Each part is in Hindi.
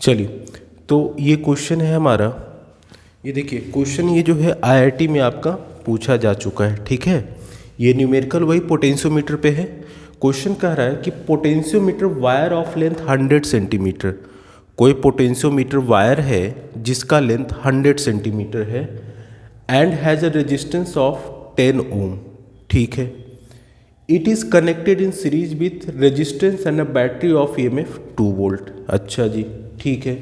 चलिए, तो ये क्वेश्चन है हमारा। ये देखिए क्वेश्चन ये जो है आईआईटी में आपका पूछा जा चुका है, ठीक है। ये न्यूमेरिकल वही पोटेंशियोमीटर पे है। क्वेश्चन कह रहा है कि potentiometer wire of length 100 centimetre. कोई पोटेंशियोमीटर वायर है जिसका लेंथ 100 सेंटीमीटर है and has a resistance of 10 ओम, ठीक है। It is connected in series with resistance and a battery of EMF 2 volt. अच्छा जी, ठीक है।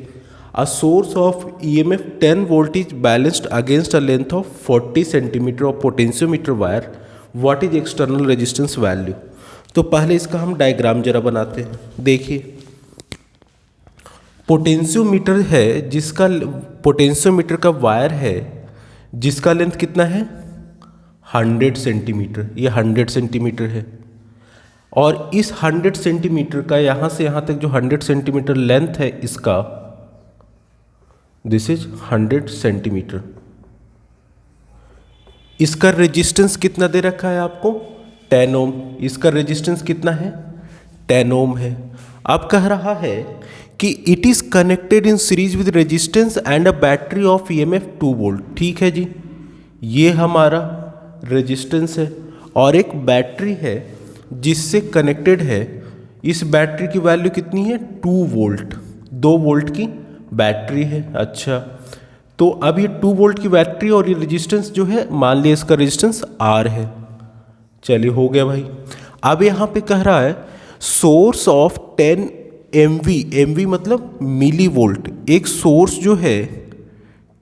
A source of EMF 10 volt is balanced against a length of 40 centimeter of potentiometer wire. What is external resistance value? तो पहले इसका हम डायग्राम जरा बनाते हैं। देखिए, पोटेंशियोमीटर है जिसका पोटेंशियोमीटर का वायर है जिसका लेंथ कितना है 100 सेंटीमीटर। ये 100 सेंटीमीटर है और इस 100 सेंटीमीटर का यहाँ से यहाँ तक जो 100 सेंटीमीटर लेंथ है इसका, दिस इज 100 सेंटीमीटर। इसका रेजिस्टेंस कितना दे रखा है आपको 10 ओम। इसका रेजिस्टेंस कितना है 10 ओम है। अब कह रहा है कि it is connected in series with resistance and a battery of EMF 2 volt. ठीक है जी, ये हमारा रेजिस्टेंस है और एक बैटरी है जिससे कनेक्टेड है। इस बैटरी की वैल्यू कितनी है 2 वोल्ट, 2 वोल्ट की बैटरी है। अच्छा, तो अब ये 2 वोल्ट की बैटरी और ये रेजिस्टेंस जो है, मान लिया इसका रेजिस्टेंस R है। चलिए हो गया भाई। अब यहाँ पे कह रहा है सोर्स ऑफ 10 MV, MV मतलब मिली वोल्ट। एक सोर्स जो है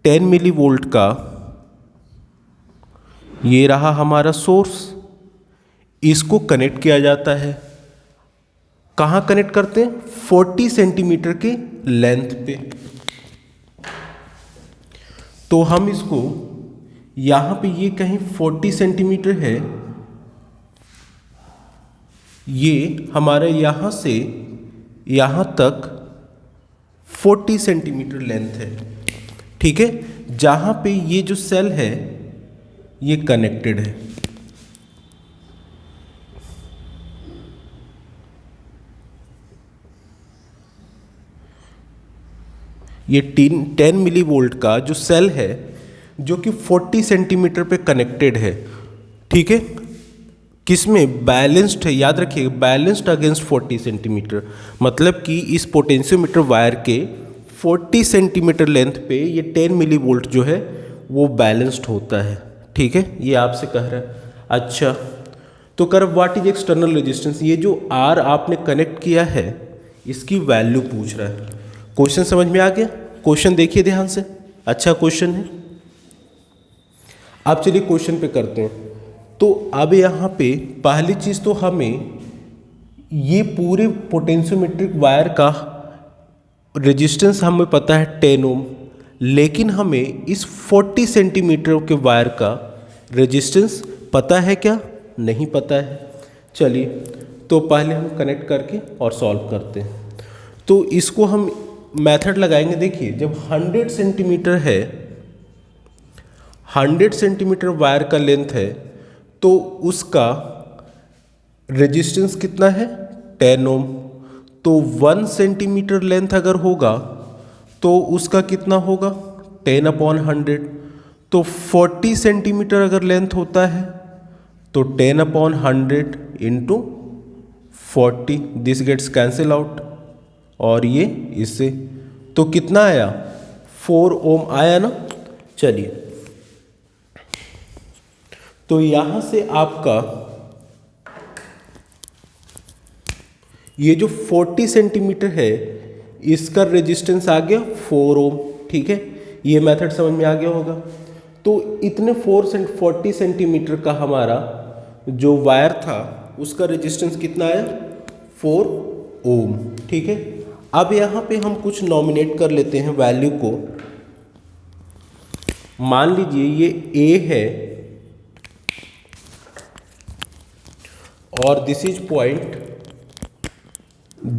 10 मिली वोल्ट का, ये रहा हमारा सोर्स। इसको कनेक्ट किया जाता है, कहाँ कनेक्ट करते हैं 40 सेंटीमीटर के लेंथ पे। तो हम इसको यहाँ पे ये कहीं 40 सेंटीमीटर है, ये हमारे यहाँ से यहाँ तक 40 सेंटीमीटर लेंथ है, ठीक है। जहाँ पे ये जो सेल है ये कनेक्टेड है। ये 10 मिली वोल्ट का जो सेल है जो कि 40 सेंटीमीटर पे कनेक्टेड है, ठीक है। किसमें बैलेंस्ड है, याद रखिए बैलेंस्ड अगेंस्ट 40 सेंटीमीटर, मतलब कि इस पोटेंशियोमीटर वायर के 40 सेंटीमीटर लेंथ पे ये 10 मिली वोल्ट जो है वो बैलेंस्ड होता है, ठीक है। ये आपसे कह रहा है। अच्छा, तो कर व्हाट इज एक्सटर्नल रेजिस्टेंस, ये जो R आपने कनेक्ट किया है इसकी वैल्यू पूछ रहा है। क्वेश्चन समझ में आ गया? क्वेश्चन देखिए ध्यान से, अच्छा क्वेश्चन है। अब चलिए क्वेश्चन पे करते हैं। तो अब यहाँ पे पहली चीज़ तो हमें ये पूरे पोटेंशियोमेट्रिक वायर का रेजिस्टेंस हमें पता है 10 ओम, लेकिन हमें इस 40 सेंटीमीटर के वायर का रेजिस्टेंस पता है क्या? नहीं पता है। चलिए, तो पहले हम कनेक्ट करके और सॉल्व करते हैं। तो इसको हम मेथड लगाएंगे। देखिए, जब 100 सेंटीमीटर है, 100 सेंटीमीटर वायर का लेंथ है, तो उसका रेजिस्टेंस कितना है 10 ओम। तो 1 सेंटीमीटर लेंथ अगर होगा तो उसका कितना होगा 10/100। तो 40 सेंटीमीटर अगर लेंथ होता है तो 10/100 into 40, this gets cancel out और ये इससे, तो कितना आया 4 ओम आया ना। चलिए, तो यहां से आपका ये जो 40 सेंटीमीटर है इसका रेजिस्टेंस आ गया 4 ओम, ठीक है। ये मेथड समझ में आ गया होगा। तो इतने 40 सेंटीमीटर का हमारा जो वायर था उसका रेजिस्टेंस कितना आया 4 ओम, ठीक है। अब यहाँ पे हम कुछ नॉमिनेट कर लेते हैं वैल्यू को। मान लीजिए ये A है और this is point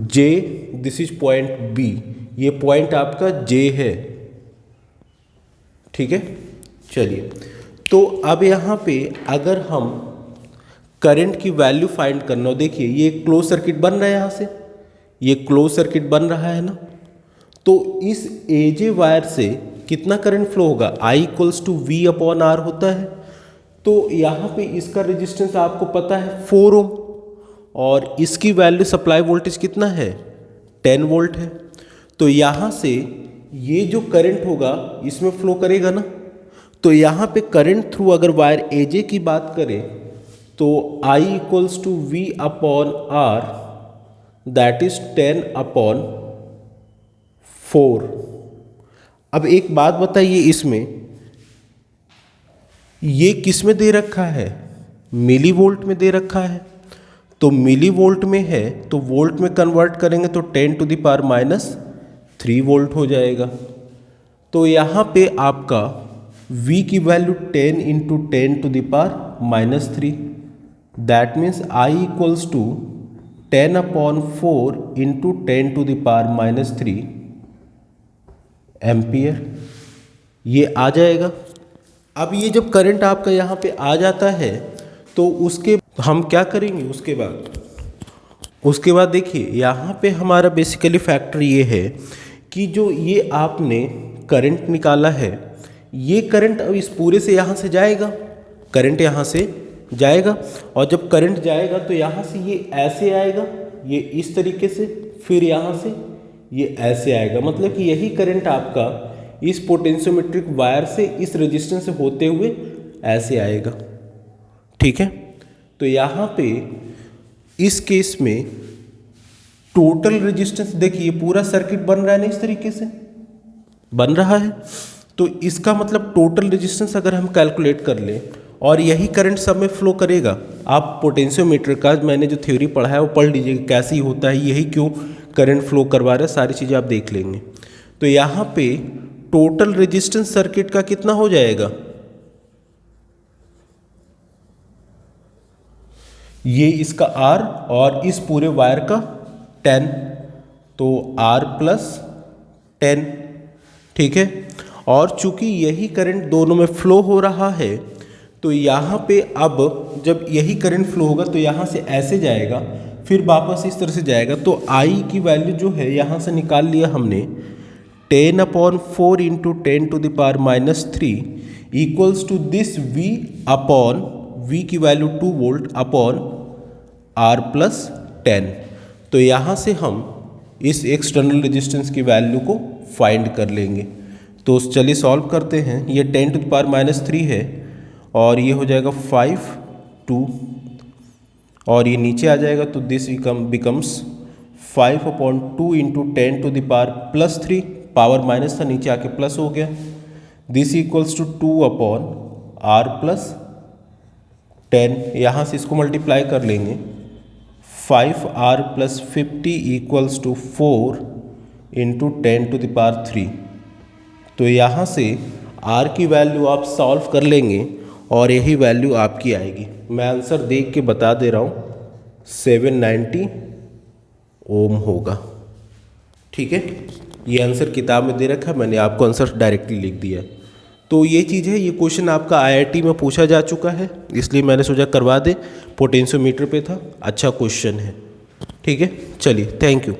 J, this is point B। ये पॉइंट आपका J है, ठीक है। चलिए, तो अब यहाँ पे अगर हम करंट की वैल्यू फाइंड करना हो, देखिए ये क्लोज सर्किट बन रहा है, यहाँ से ये क्लोज सर्किट बन रहा है ना। तो इस एजे वायर से कितना करंट फ्लो होगा, I equals to V upon R होता है। तो यहाँ पे इसका रेजिस्टेंस आपको पता है 4 ओम, और इसकी वैल्यू सप्लाई वोल्टेज कितना है 10 वोल्ट है। तो यहाँ से ये जो करंट होगा इसमें फ्लो करेगा ना, तो यहाँ पे करंट थ्रू अगर वायर एजे की बात करें तो I equals to V upon R, that is 10 upon 4। अब एक बात बताइए, इसमें ये किस में दे रखा है, मिली वोल्ट में दे रखा है। तो मिली वोल्ट में है तो वोल्ट में कन्वर्ट करेंगे तो 10 टू द पावर -3 वोल्ट हो जाएगा। तो यहाँ पे आपका V की value 10 into 10 to the power -3, that means I equals to 10 upon 4 into 10 to the power -3 ampere, ये आ जाएगा। अब ये जब करंट आपका यहाँ पे आ जाता है तो उसके हम क्या करेंगे, उसके बाद देखिए यहाँ पे हमारा बेसिकली फैक्टर ये है कि जो ये आपने करंट निकाला है, ये करंट अब इस पूरे से यहाँ से जाएगा, करंट यहाँ से जाएगा, और जब करंट जाएगा तो यहाँ से ये ऐसे आएगा, ये इस तरीके से, फिर यहाँ से ये ऐसे आएगा। मतलब कि यही करंट आपका इस पोटेंशियोमेट्रिक वायर से इस रेजिस्टेंस से होते हुए ऐसे आएगा। ठीक है, तो यहाँ पे इस केस में टोटल रेजिस्टेंस देखिए पूरा सर्किट बन रहा है ना, इस तरीके से बन रहा है। तो इसका मतलब टोटल रेजिस्टेंस अगर हम कैलकुलेट कर लें और यही करंट सब में फ्लो करेगा, आप पोटेंशियोमीटर का मैंने जो थ्योरी पढ़ा है वो पढ़ लीजिएगा, कैसे ही होता है, यही क्यों करंट फ्लो करवा रहा है, सारी चीज़ें आप देख लेंगे। तो यहाँ पे टोटल रेजिस्टेंस सर्किट का कितना हो जाएगा, ये इसका R और इस पूरे वायर का 10, तो R प्लस 10। ठीक है, और चूंकि यही करंट दोनों में फ्लो हो रहा है तो यहाँ पे अब जब यही करंट फ्लो होगा तो यहाँ से ऐसे जाएगा, फिर वापस इस तरह से जाएगा। तो I की वैल्यू जो है यहाँ से निकाल लिया हमने, 10 upon 4 into 10 to the power -3 equals to this V upon V की value 2 volt upon R plus 10। तो यहाँ से हम इस एक्सटर्नल रेजिस्टेंस की वैल्यू को फाइंड कर लेंगे। तो चलिए सॉल्व करते हैं। ये 10 टू द पावर -3 है और ये हो जाएगा 5 2, और ये नीचे आ जाएगा तो this becomes 5 upon 2 into 10 to the power +3, power minus था नीचे आके प्लस हो गया, this equals to 2 upon R plus 10। यहाँ से इसको मल्टीप्लाई कर लेंगे, 5R plus 50 equals to 4 into 10 to the power 3। तो यहाँ से R की वैल्यू आप सॉल्व कर लेंगे और यही वैल्यू आपकी आएगी। मैं आंसर देख के बता दे रहा हूँ, 790 ओम होगा। ठीक है, ये आंसर किताब में दे रखा है, मैंने आपको आंसर डायरेक्टली लिख दिया है। तो ये चीज़ है, ये क्वेश्चन आपका IIT में पूछा जा चुका है, इसलिए मैंने सोचा करवा दे, पोटेंशियोमीटर पे था, अच्छा क्वेश्चन है। ठीक है, चलिए, थैंक यू।